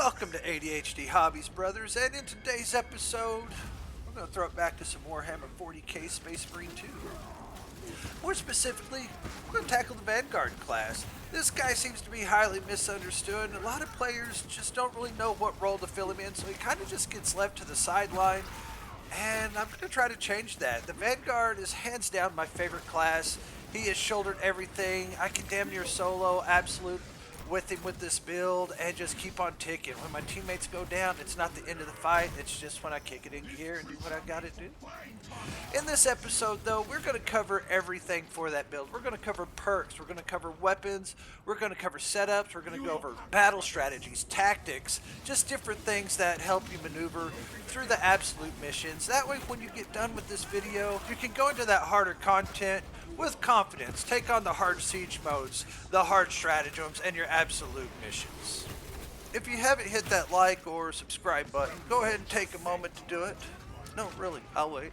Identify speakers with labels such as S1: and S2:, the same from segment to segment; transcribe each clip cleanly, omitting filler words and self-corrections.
S1: Welcome to ADHD Hobbies, brothers, and in today's episode, we're going to throw it back to some Warhammer 40k Space Marine 2. More specifically, we're going to tackle the Vanguard class. This guy seems to be highly misunderstood, and a lot of players just don't really know what role to fill him in, so he kind of just gets left to the sideline, and I'm going to try to change that. The Vanguard is hands down my favorite class. He has shouldered everything. I can damn near solo absolute with him with this build and just keep on ticking. When my teammates go down, it's not the end of the fight. It's just when I kick it in gear and do what I gotta do. In this episode, though, we're going to cover everything for that build. We're going to cover perks. We're going to cover weapons. We're going to cover setups. We're going to go over battle strategies, tactics, just different things that help you maneuver through the absolute missions. That way, when you get done with this video, you can go into that harder content with confidence. Take on the hard siege modes, the hard stratagems, and your absolute missions. If you haven't hit that like or subscribe button, go ahead and take a moment to do it. No, really, I'll wait.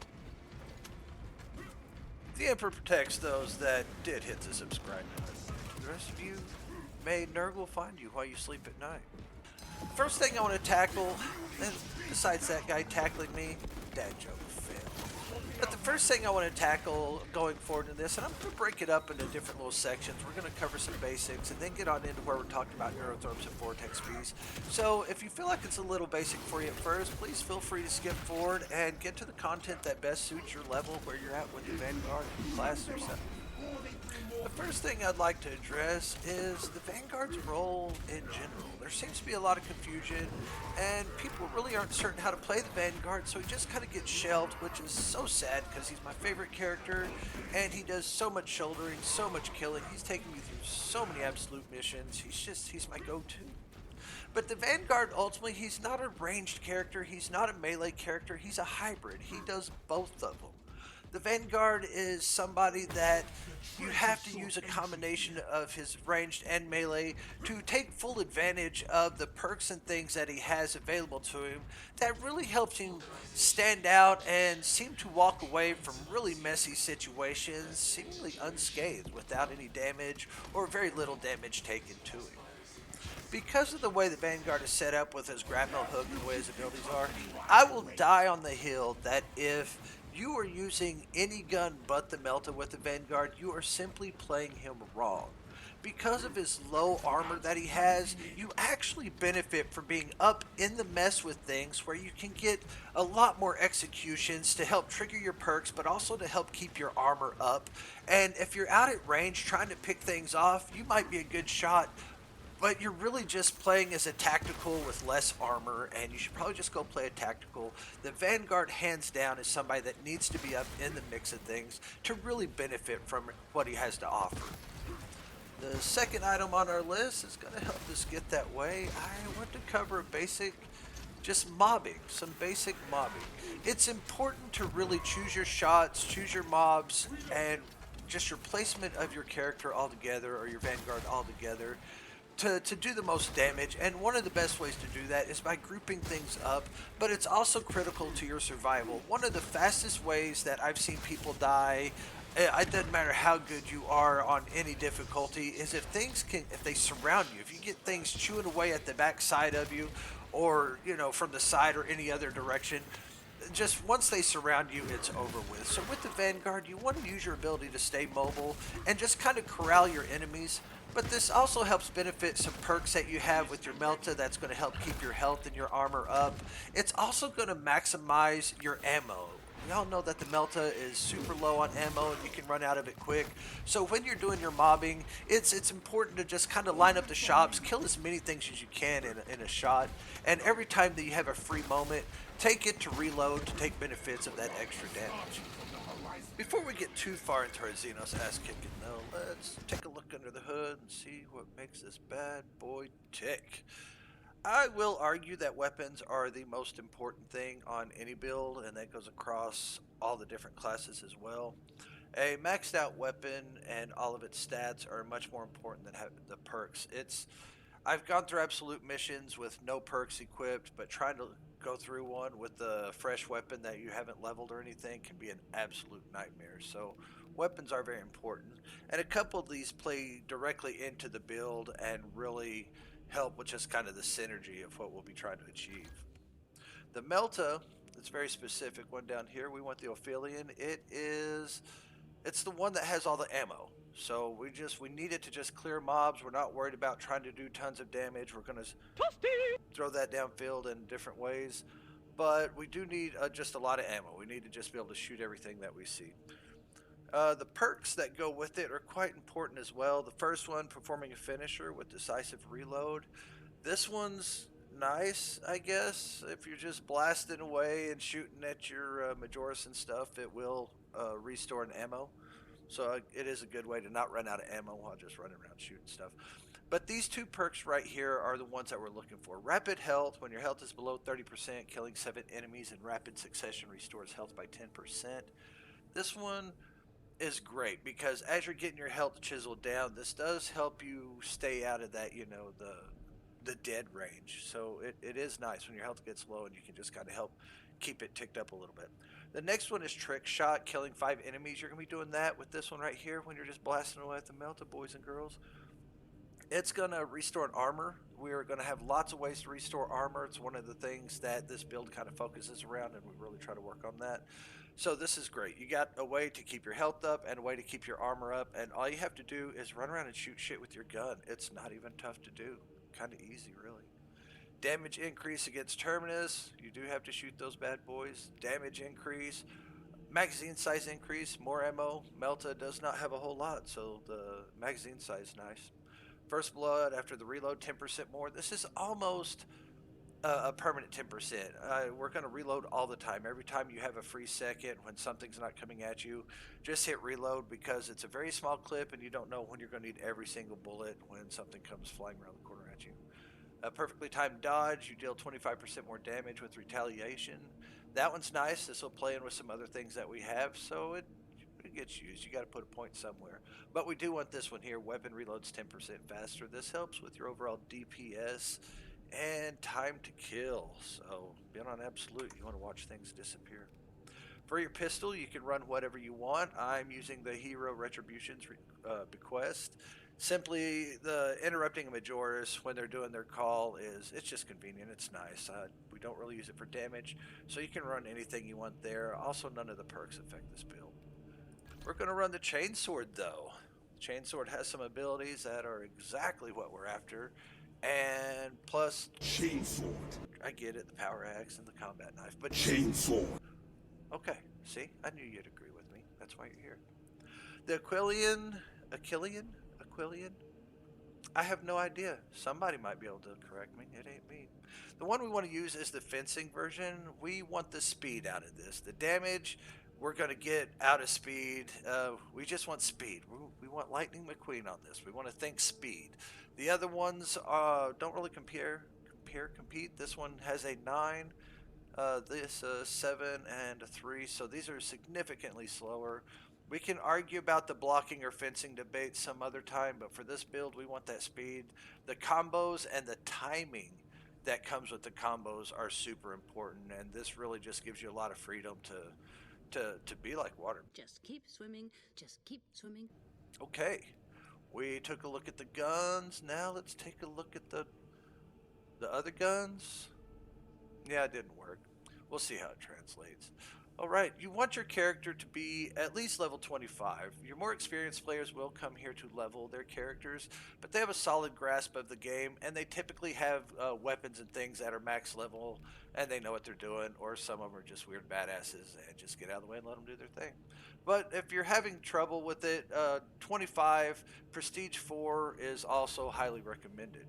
S1: The Emperor protects those that did hit the subscribe button. The rest of you, may Nurg will find you while you sleep at night. First thing I want to tackle, and besides that guy tackling me, dad joke fail. But the first thing I want to tackle going forward in this, and I'm going to break it up into different little sections. We're going to cover some basics and then get on into where we're talking about neurothrobes and vortex bees. So if you feel like it's a little basic for you at first, please feel free to skip forward and get to the content that best suits your level where you're at with the Vanguard class or something. The first thing I'd like to address is the Vanguard's role in general. There seems to be a lot of confusion, and people really aren't certain how to play the Vanguard, so he just kind of gets shelved, which is so sad because he's my favorite character, and he does so much shouldering, so much killing. He's taken me through so many absolute missions. He's my go-to. But the Vanguard, ultimately, he's not a ranged character. He's not a melee character. He's a hybrid. He does both of them. The Vanguard is somebody that you have to use a combination of his ranged and melee to take full advantage of the perks and things that he has available to him that really helps him stand out and seem to walk away from really messy situations seemingly unscathed without any damage or very little damage taken to him. Because of the way the Vanguard is set up with his grapnel hook and the way his abilities are, I will die on the hill that if you are using any gun but the Melta with the Vanguard, you are simply playing him wrong. Because of his low armor that he has, you actually benefit from being up in the mess with things where you can get a lot more executions to help trigger your perks, but also to help keep your armor up. And if you're out at range trying to pick things off, you might be a good shot, but you're really just playing as a tactical with less armor, and you should probably just go play a tactical. The Vanguard, hands down, is somebody that needs to be up in the mix of things to really benefit from what he has to offer. The second item on our list is going to help us get that way. I want to cover just mobbing, some basic mobbing. It's important to really choose your shots, choose your mobs, and just your placement of your character altogether, or your Vanguard altogether, to do the most damage. And one of the best ways to do that is by grouping things up, but it's also critical to your survival. One of the fastest ways that I've seen people die, it doesn't matter how good you are on any difficulty, is if they surround you, if you get things chewing away at the back side of you, or from the side or any other direction. Just once they surround you, it's over with. So with the Vanguard, you want to use your ability to stay mobile and just kind of corral your enemies. But this also helps benefit some perks that you have with your Melta that's going to help keep your health and your armor up. It's also going to maximize your ammo. We all know that the Melta is super low on ammo and you can run out of it quick. So when you're doing your mobbing, it's important to just kind of line up the shops, kill as many things as you can in a shot. And every time that you have a free moment, take it to reload to take benefits of that extra damage. Before we get too far into our Xenos ass kicking though, let's take a look under the hood and see what makes this bad boy tick. I will argue that weapons are the most important thing on any build, and that goes across all the different classes as well. A maxed out weapon and all of its stats are much more important than the perks. I've gone through absolute missions with no perks equipped, but trying to go through one with a fresh weapon that you haven't leveled or anything can be an absolute nightmare. So weapons are very important, and a couple of these play directly into the build and really help with just kind of the synergy of what we'll be trying to achieve. The Melta, it's very specific one down here. We want the Ophidian. It's the one that has all the ammo. So we need it to just clear mobs. We're not worried about trying to do tons of damage. We're gonna throw that downfield in different ways, but we do need just a lot of ammo. We need to just be able to shoot everything that we see. The perks that go with it are quite important as well. The first one, performing a finisher with decisive reload. This one's nice, I guess. If you're just blasting away and shooting at your Majoris and stuff, it will restore an ammo. So it is a good way to not run out of ammo while just running around shooting stuff. But these two perks right here are the ones that we're looking for. Rapid health, when your health is below 30%, killing 7 enemies in rapid succession restores health by 10%. This one is great because as you're getting your health chiseled down, this does help you stay out of that, the dead range. So it is nice when your health gets low and you can just kind of help keep it ticked up a little bit. The next one is trick shot, killing 5 enemies. You're going to be doing that with this one right here when you're just blasting away at the Melta, boys and girls. It's going to restore an armor. We are going to have lots of ways to restore armor. It's one of the things that this build kind of focuses around, and we really try to work on that. So this is great. You got a way to keep your health up and a way to keep your armor up, and all you have to do is run around and shoot shit with your gun. It's not even tough to do. Kind of easy, really. Damage increase against Terminus. You do have to shoot those bad boys. Damage increase. Magazine size increase. More ammo. Melta does not have a whole lot, so the magazine size is nice. First blood after the reload, 10% more. This is almost a permanent 10%. We're going to reload all the time. Every time you have a free second when something's not coming at you, just hit reload because it's a very small clip and you don't know when you're going to need every single bullet when something comes flying around the corner at you. A perfectly timed dodge, you deal 25% more damage with retaliation. That one's nice. This will play in with some other things that we have, so it gets used. You got to put a point somewhere. But we do want this one here. Weapon reloads 10% faster. This helps with your overall DPS and time to kill. So being on absolute, you want to watch things disappear. For your pistol, you can run whatever you want. I'm using the Hero Retribution's bequest. Simply, the interrupting a Majoris when they're doing their call it's just convenient. It's nice. We don't really use it for damage, so you can run anything you want there. Also, none of the perks affect this build. We're going to run the Chainsword, though. The Chainsword has some abilities that are exactly what we're after. And plus...
S2: Chainsword.
S1: I get it, the power axe and the combat knife, but...
S2: Chainsword.
S1: Okay, see? I knew you'd agree with me. That's why you're here. The Aquilian? I have no idea. Somebody might be able to correct me. It ain't me. The one we want to use is the fencing version. We want the speed out of this. The damage, we're going to get out of speed. We just want speed. We want Lightning McQueen on this. We want to think speed. The other ones don't really compete. This one has a 9, this 7, and a 3. So these are significantly slower. We can argue about the blocking or fencing debate some other time, but for this build, we want that speed. The combos and the timing that comes with the combos are super important, and this really just gives you a lot of freedom to be like water.
S3: Just keep swimming, just keep swimming.
S1: Okay, we took a look at the guns. Now let's take a look at the other guns. Yeah, it didn't work. We'll see how it translates. Alright, you want your character to be at least level 25. Your more experienced players will come here to level their characters, but they have a solid grasp of the game, and they typically have weapons and things that are max level, and they know what they're doing, or some of them are just weird badasses, and just get out of the way and let them do their thing. But if you're having trouble with it, 25, Prestige 4 is also highly recommended.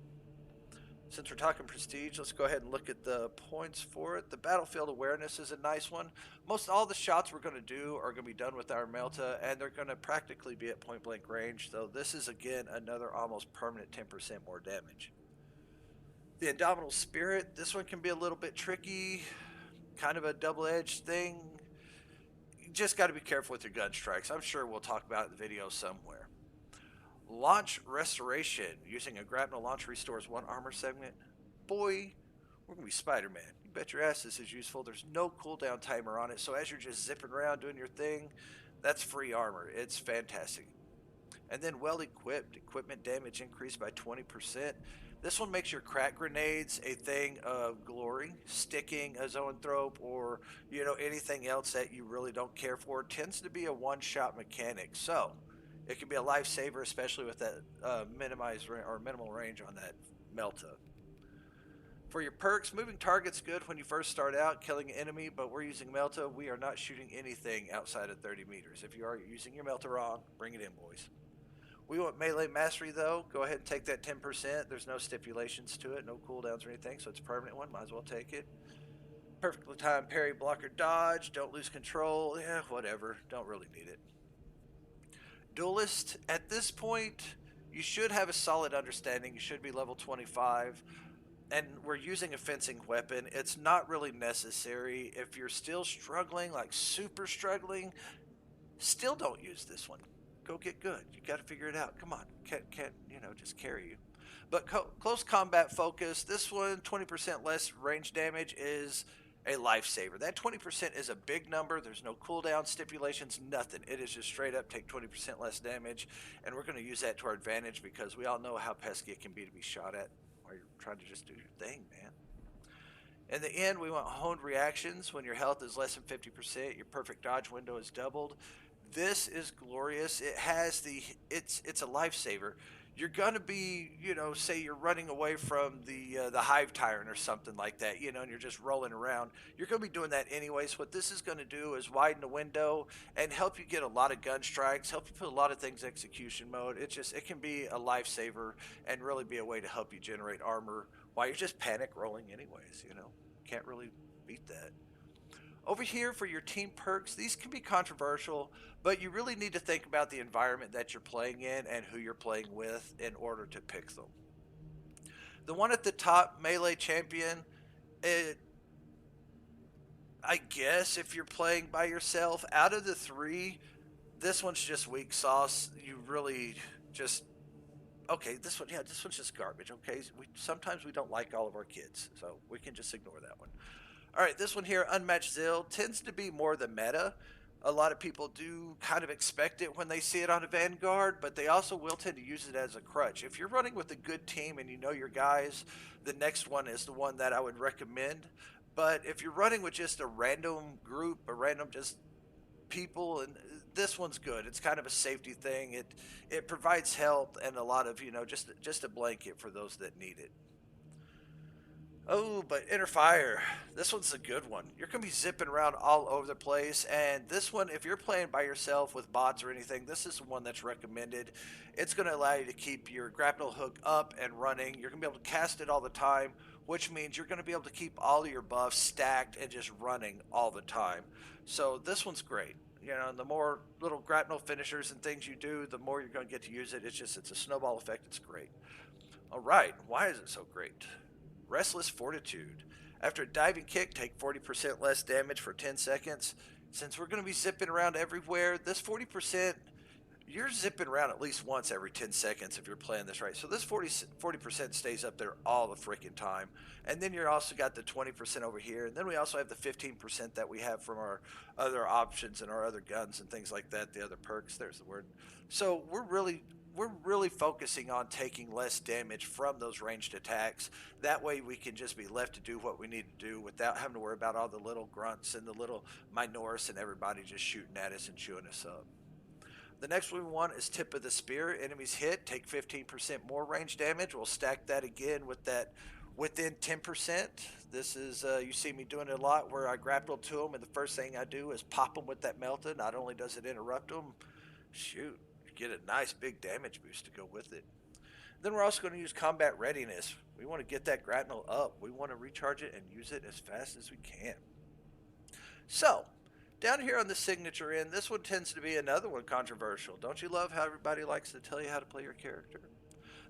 S1: Since we're talking prestige, let's go ahead and look at the points for it. The battlefield awareness is a nice one. Most all the shots we're going to do are going to be done with our Melta, and they're going to practically be at point blank range. So this is, again, another almost permanent 10% more damage. The Indomitable Spirit, this one can be a little bit tricky, kind of a double-edged thing. You just got to be careful with your gun strikes. I'm sure we'll talk about it in the video somewhere. Launch Restoration. Using a grapnel launch restores 1 armor segment. Boy, we're going to be Spider-Man. You bet your ass this is useful. There's no cooldown timer on it, so as you're just zipping around doing your thing, that's free armor. It's fantastic. And then well equipped. Equipment damage increased by 20%. This one makes your crack grenades a thing of glory. Sticking a zoanthrope or, anything else that you really don't care for tends to be a one-shot mechanic. So it can be a lifesaver, especially with that minimal range on that Melta. For your perks, moving target's good when you first start out killing an enemy, but we're using Melta. We are not shooting anything outside of 30 meters. If you are using your Melta wrong, bring it in, boys. We want melee mastery, though. Go ahead and take that 10%. There's no stipulations to it, no cooldowns or anything, so it's a permanent one. Might as well take it. Perfectly timed parry, blocker, dodge. Don't lose control. Yeah, whatever. Don't really need it. Duelist, at this point, you should have a solid understanding. You should be level 25. And we're using a fencing weapon. It's not really necessary. If you're still struggling, like super struggling, still don't use this one. Go get good. You got to figure it out. Come on. Can't just carry you. But close combat focus, this one, 20% less range damage is a lifesaver. That 20% is a big number. There's no cooldown stipulations, nothing. It is just straight up take 20% less damage. And we're going to use that to our advantage because we all know how pesky it can be to be shot at while you're trying to just do your thing, man. In the end, we want honed reactions. When your health is less than 50%, your perfect dodge window is doubled. This is glorious. It has it's a lifesaver. You're gonna be, say you're running away from the hive tyrant or something like that, and you're just rolling around. You're gonna be doing that anyways. What this is gonna do is widen the window and help you get a lot of gun strikes, help you put a lot of things in execution mode. It can be a lifesaver and really be a way to help you generate armor while you're just panic rolling anyways. Can't really beat that. Over here for your team perks, these can be controversial, but you really need to think about the environment that you're playing in and who you're playing with in order to pick them. The one at the top, Melee Champion, I guess if you're playing by yourself, out of the three, this one's just weak sauce. You really just, okay, this one's just garbage, okay? Sometimes we don't like all of our kids, so we can just ignore that one. All right, this one here, Unmatched Zeal, tends to be more the meta. A lot of people do kind of expect it when they see it on a Vanguard, but they also will tend to use it as a crutch. If you're running with a good team and you know your guys, the next one is the one that I would recommend. But if you're running with just a random group, a random just people, and this one's good. It's kind of a safety thing. It provides health and a lot of, just a blanket for those that need it. Oh, but Inner Fire, this one's a good one. You're going to be zipping around all over the place, and this one, if you're playing by yourself with bots or anything, this is the one that's recommended. It's going to allow you to keep your grapnel hook up and running. You're going to be able to cast it all the time, which means you're going to be able to keep all of your buffs stacked and just running all the time. So this one's great. The more little grapnel finishers and things you do, the more you're going to get to use it. It's a snowball effect. It's great. All right, why is it so great? Restless Fortitude. After a diving kick, take 40% less damage for 10 seconds. Since we're going to be zipping around everywhere, this 40%, you're zipping around at least once every 10 seconds if you're playing this right. So this 40% stays up there all the freaking time. And then you're also got the 20% over here. And then we also have the 15% that we have from our other options and our other guns and things like that, the other perks, there's the word. So we're really focusing on taking less damage from those ranged attacks. That way we can just be left to do what we need to do without having to worry about all the little grunts and the little Minoris and everybody just shooting at us and chewing us up. The next one we want is Tip of the Spear. Enemies hit, take 15% more range damage. We'll stack that again with that within 10%. This is, you see me doing it a lot where I grapple to them and the first thing I do is pop them with that Melta. Not only does it interrupt them, shoot, get a nice big damage boost to go with it. Then we're also going to use combat readiness. We want to get that grapnel up. We want to recharge it and use it as fast as we can. So, down here on the signature end, this one tends to be another one controversial. Don't you love how everybody likes to tell you how to play your character?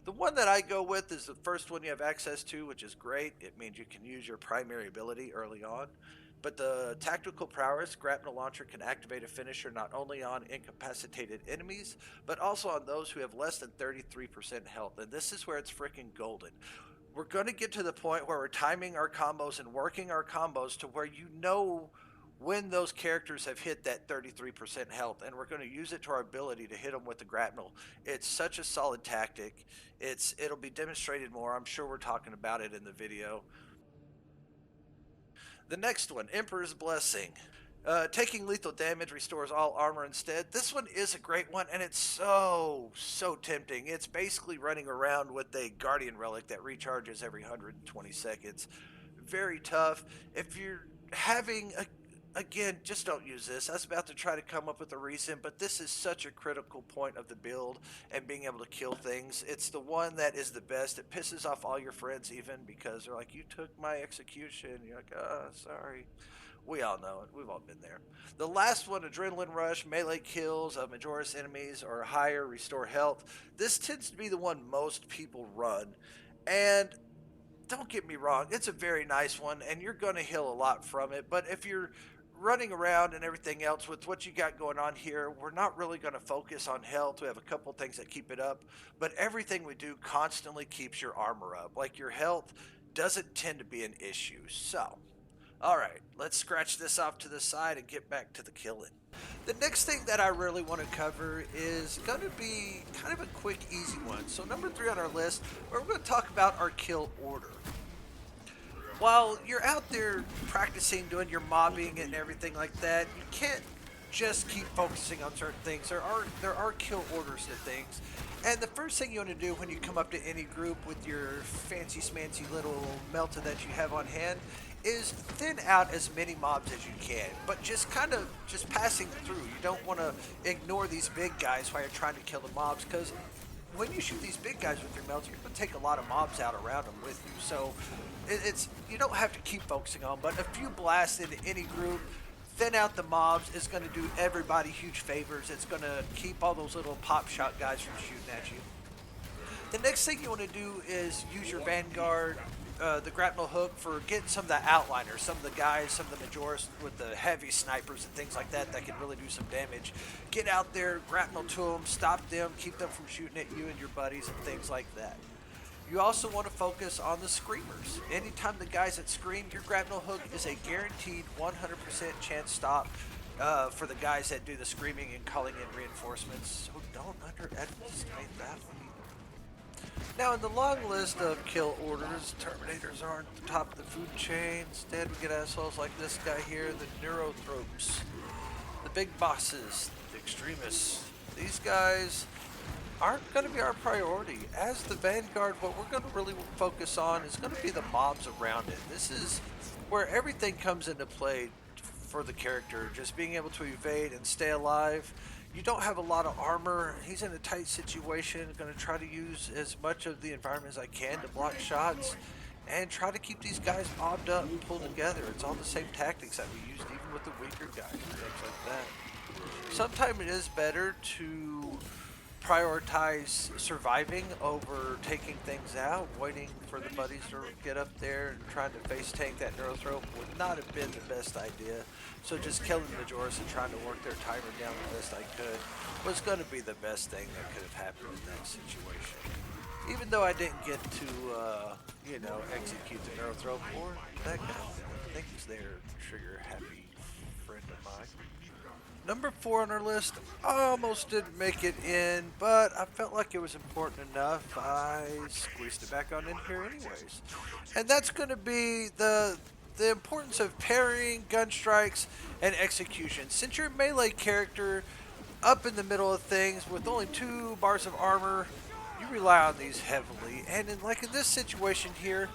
S1: The one that I go with is the first one you have access to, which is great. It means you can use your primary ability early on. But the Tactical Prowess Grapnel Launcher can activate a finisher not only on incapacitated enemies, but also on those who have less than 33% health. And this is where it's freaking golden. We're going to get to the point where we're timing our combos and working our combos to where you know when those characters have hit that 33% health, and we're going to use it to our ability to hit them with the grapnel. It's such a solid tactic. It'll be demonstrated more. I'm sure we're talking about it in the video. The next one, Emperor's Blessing. Taking lethal damage restores all armor instead. This one is a great one, and it's so tempting. It's basically running around with a Guardian Relic that recharges every 120 seconds. Very tough. If you're having again, just don't use this. I was about to try to come up with a reason, but this is such a critical point of the build and being able to kill things. It's the one that is the best. It pisses off all your friends even because they're like, you took my execution. You're like, sorry. We all know it. We've all been there. The last one, Adrenaline Rush, melee kills of Majoris enemies or higher, restore health. This tends to be the one most people run. And don't get me wrong, it's a very nice one, and you're going to heal a lot from it. But if you're running around and everything else with what you got going on here, we're not really going to focus on health. We have a couple things that keep it up, but everything we do constantly keeps your armor up. Like your health doesn't tend to be an issue. So, all right, let's scratch this off to the side and get back to the killing. The next thing that I really want to cover is going to be kind of a quick, easy one. So number 3 on our list, we're going to talk about our kill order. While you're out there practicing doing your mobbing and everything like that, you can't just keep focusing on certain things. There are kill orders to things. And the first thing you want to do when you come up to any group with your fancy smancy little melta that you have on hand is thin out as many mobs as you can, but just passing through. You don't want to ignore these big guys while you're trying to kill the mobs, because when you shoot these big guys with your melta, you're going to take a lot of mobs out around them with you. So you don't have to keep focusing on, but a few blasts into any group, thin out the mobs, is going to do everybody huge favors. It's going to keep all those little pop shot guys from shooting at you. The next thing you want to do is use your Vanguard, the grapnel hook, for getting some of the outliners, some of the guys, some of the Majoris with the heavy snipers and things like that can really do some damage. Get out there, grapnel to them, stop them, keep them from shooting at you and your buddies and things like that. You also want to focus on the screamers. Anytime the guys that scream, your grapnel hook is a guaranteed 100% chance stop for the guys that do the screaming and calling in reinforcements. So don't underestimate that one. Now, in the long list of kill orders, Terminators aren't the top of the food chain. Instead, we get assholes like this guy here, the Neurothropes, the big bosses, the extremists. These guys aren't going to be our priority. As the Vanguard, what we're going to really focus on is going to be the mobs around it. This is where everything comes into play for the character, just being able to evade and stay alive. You don't have a lot of armor. He's in a tight situation. Going to try to use as much of the environment as I can to block shots and try to keep these guys mobbed up and pulled together. It's all the same tactics that we used even with the weaker guys and things like that. Sometimes it is better to prioritize surviving over taking things out. Waiting for the buddies to get up there and trying to face tank that Neurothrope would not have been the best idea. So just killing the Majoris and trying to work their timer down the best I could was going to be the best thing that could have happened in that situation. Even though I didn't get to, execute the Neurothrope or that guy. I think he's there, trigger happy friend of mine. Number 4 on our list, almost didn't make it in, but I felt like it was important enough. I squeezed it back on in here anyways. And that's going to be the importance of parrying, gun strikes, and execution. Since you're a melee character up in the middle of things with only 2 bars of armor, you rely on these heavily. And in this situation here,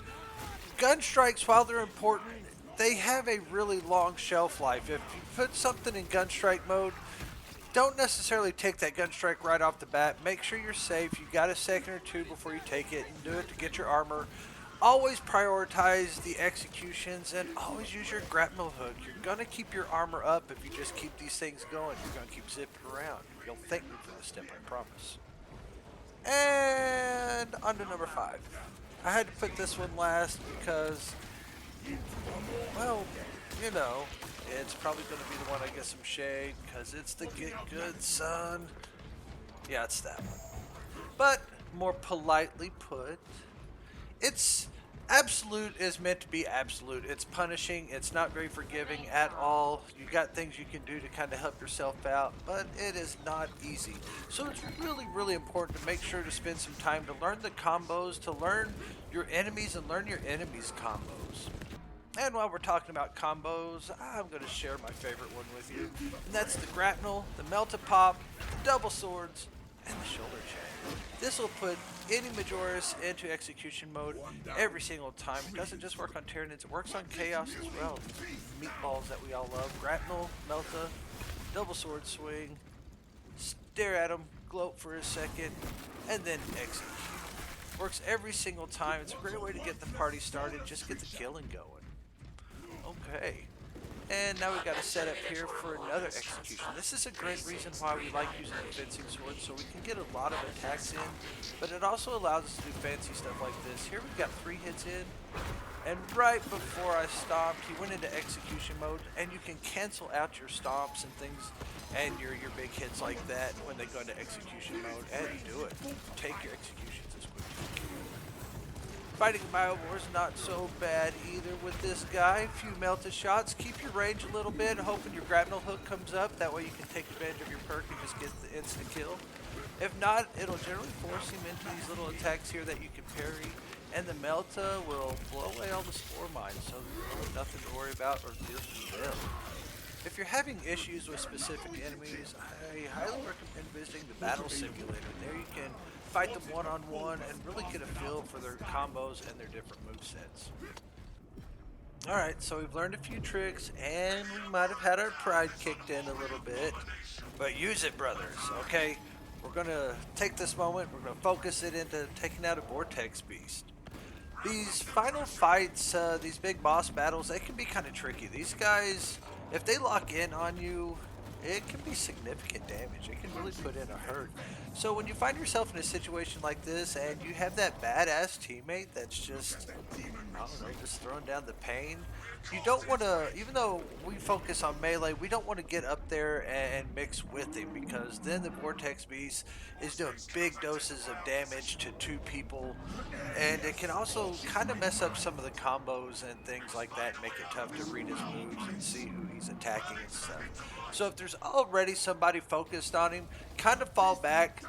S1: gun strikes, while they're important, they have a really long shelf life. If you put something in gun strike mode, don't necessarily take that gun strike right off the bat. Make sure you're safe. You got a second or 2 before you take it, and do it to get your armor. Always prioritize the executions and always use your grapnel hook. You're going to keep your armor up if you just keep these things going. You're going to keep zipping around. You'll thank me for this step, I promise. And on to number 5. I had to put this one last because, well, it's probably going to be the one I get some shade because it's the Get Good Son. Yeah, it's that one. But more politely put, it's Absolute is meant to be absolute. It's punishing. It's not very forgiving at all. You got things you can do to kind of help yourself out, but it is not easy. So it's really, really important to make sure to spend some time to learn the combos, to learn your enemies and learn your enemies' combos. And while we're talking about combos, I'm going to share my favorite one with you. And that's the grapnel, the melt-a-pop, the double swords, and the shoulder check. This will put any Majoris into execution mode every single time. It doesn't just work on Tyranids, it works on Chaos as well. Meatballs that we all love. Grapnel, Melta, double sword swing, stare at them, gloat for a second, and then execute. Works every single time. It's a great way to get the party started, just get the killing going. Okay. And now we've got a setup here for another execution. This is a great reason why we like using the fencing sword, so we can get a lot of attacks in, but it also allows us to do fancy stuff like this. Here we've got 3 hits in, and right before I stomped, he went into execution mode, and you can cancel out your stomps and things, and your big hits like that when they go into execution mode, and do it. Take your executions as quick as you can. Fighting Biowar is not so bad either with this guy. Few melted shots. Keep your range a little bit, hoping your grapnel hook comes up. That way you can take advantage of your perk and just get the instant kill. If not, it'll generally force him into these little attacks here that you can parry. And the Melta will blow away all the spore mines, so there's really nothing to worry about or deal with them. If you're having issues with specific enemies, I highly recommend visiting the Battle Simulator. There you can fight them one-on-one and really get a feel for their combos and their different movesets. Alright, so we've learned a few tricks, and we might have had our pride kicked in a little bit, but use it, brothers, okay? We're going to take this moment, we're going to focus it into taking out a Vortex Beast. These final fights, these big boss battles, they can be kind of tricky. These guys, if they lock in on you, it can be significant damage. It can really put in a hurt. So when you find yourself in a situation like this and you have that badass teammate that's just, I don't know, just throwing down the pain, you don't want to, even though we focus on melee, we don't want to get up there and mix with him, because then the Vortex Beast is doing big doses of damage to 2 people, and it can also kind of mess up some of the combos and things like that and make it tough to read his moves and see who he's attacking and stuff. So if there's already somebody focused on him, kind of fall back,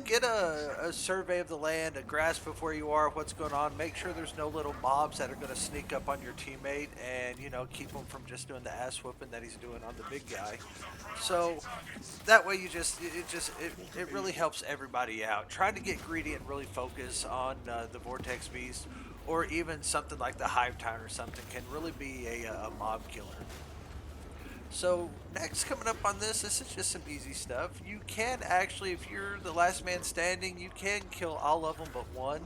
S1: get a survey of the land, a grasp of where you are, what's going on. Make sure there's no little mobs that are going to sneak up on your teammate and, you know, keep him from just doing the ass whooping that he's doing on the big guy. So that way it really helps everybody out. Trying to get greedy and really focus on the Vortex Beast, or even something like the Hive Town or something, can really be a mob killer. So next, coming up on this is just some easy stuff. You can actually, if you're the last man standing, you can kill all of them but one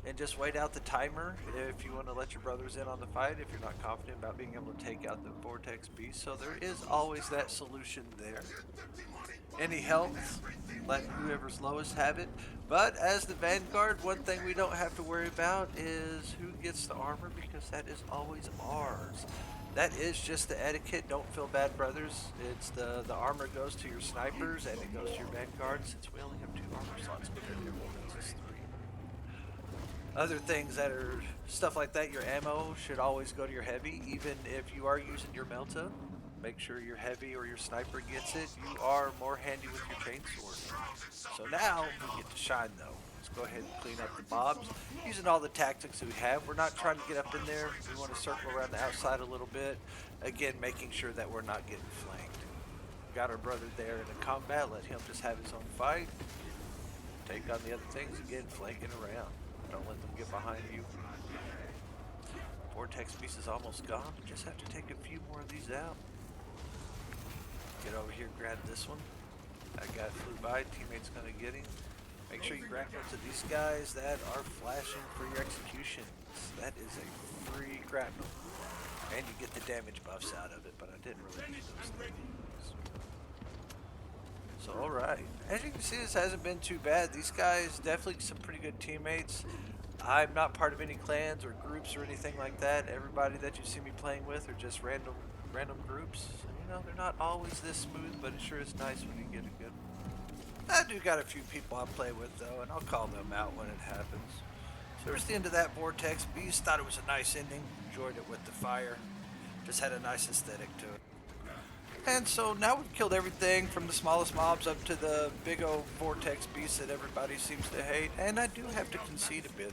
S1: and just wait out the timer if you want to let your brothers in on the fight, if you're not confident about being able to take out the Vortex Beast. So there is always that solution there. Any health, let whoever's lowest have it. But as the Vanguard, one thing we don't have to worry about is who gets the armor, because that is always ours. That is just the etiquette. Don't feel bad, brothers. It's the armor goes to your snipers and it goes to your Vanguard, since we only have 2 armor slots compared to everyone else's 3. Other things that are stuff like that, your ammo should always go to your heavy, even if you are using your Melta. Make sure your heavy or your sniper gets it. You are more handy with your chainsword. So now we get to shine, though. Let's go ahead and clean up the mobs using all the tactics that we have. We're not trying to get up in there. We want to circle around the outside a little bit. Again, making sure that we're not getting flanked. Got our brother there in a combat. Let him just have his own fight. Take on the other things again, flanking around. Don't let them get behind you. Vortex Beast is almost gone. We just have to take a few more of these out. Get over here, grab this one. That guy flew by, teammate's gonna get him. Make sure you grapple to these guys that are flashing for your executions. That is a free grapple. And you get the damage buffs out of it, but I didn't really need those things. So alright. As you can see, this hasn't been too bad. These guys, definitely some pretty good teammates. I'm not part of any clans or groups or anything like that. Everybody that you see me playing with are just random groups. You know, they're not always this smooth, but it sure is nice when you get a good one. I do got a few people I play with though, and I'll call them out when it happens. So there's the end of that vortex. Beast thought it was a nice ending. Enjoyed it with the fire. Just had a nice aesthetic to it. And so now we've killed everything from the smallest mobs up to the big old vortex beast that everybody seems to hate. And I do have to concede a bit.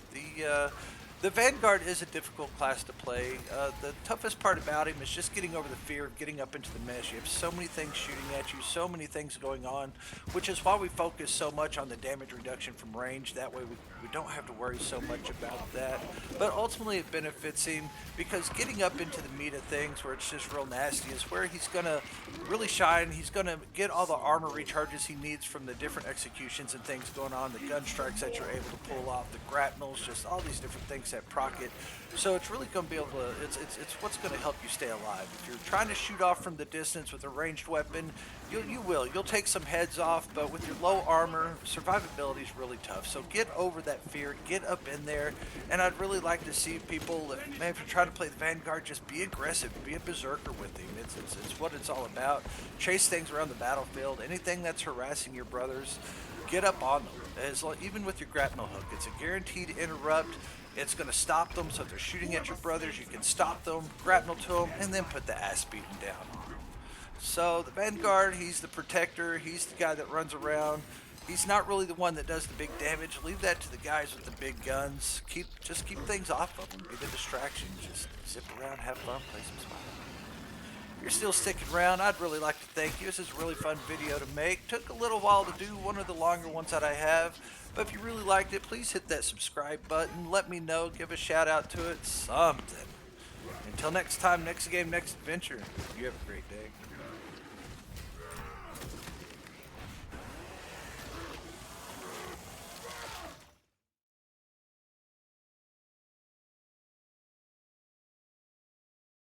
S1: The Vanguard is a difficult class to play. The toughest part about him is just getting over the fear of getting up into the mesh. You have so many things shooting at you, so many things going on, which is why we focus so much on the damage reduction from range. That way we don't have to worry so much about that. But ultimately it benefits him because getting up into the meat of things where it's just real nasty is where he's going to really shine. He's going to get all the armor recharges he needs from the different executions and things going on, the gun strikes that you're able to pull off, the grapnels, just all these different things that proc it. So it's really going to be able to, it's what's going to help you stay alive. If you're trying to shoot off from the distance with a ranged weapon, you'll take some heads off, but with your low armor, survivability is really tough. So get over that fear, get up in there, and I'd really like to see people, if you're trying to play the Vanguard, just be aggressive, be a berserker with him. It's what it's all about. Chase things around the battlefield, anything that's harassing your brothers, get up on them. Even with your grapnel hook, it's a guaranteed interrupt. It's going to stop them, so if they're shooting at your brothers, you can stop them, grapnel to them, and then put the ass beating down on them. So the Vanguard, he's the protector, he's the guy that runs around. He's not really the one that does the big damage. Leave that to the guys with the big guns. Just keep things off of them. Be the distraction. Just zip around, have fun, play some Smite. If you're still sticking around, I'd really like to thank you. This is a really fun video to make. Took a little while to do, one of the longer ones that I have. But if you really liked it, please hit that subscribe button. Let me know. Give a shout out to it. Something. Until next time, next game, next adventure. You have a great day.